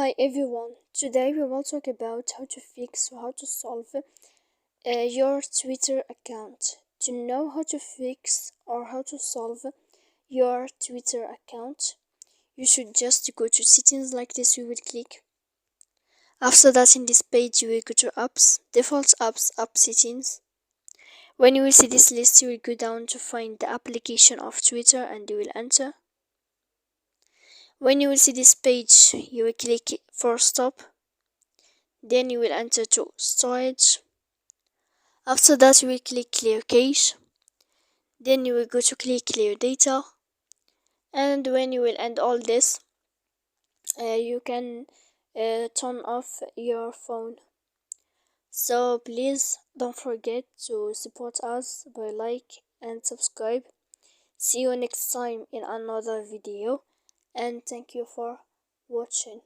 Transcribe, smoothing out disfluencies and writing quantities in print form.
Hi everyone, today we will talk about how to fix or how to solve your Twitter account. To know how to fix or how to solve your Twitter account, you should just go to settings like this. You will click. After that, in this page, you will go to apps, default apps, app settings. When you will see this list, you will go down to find the application of Twitter and you will enter. When you will see this page, you will click for stop. Then you will enter to storage. After that, you will click clear cache. Then you will go to click clear data. And when you will end all this, you can turn off your phone. So please don't forget to support us by like and subscribe. See you next time in another video, and thank you for watching.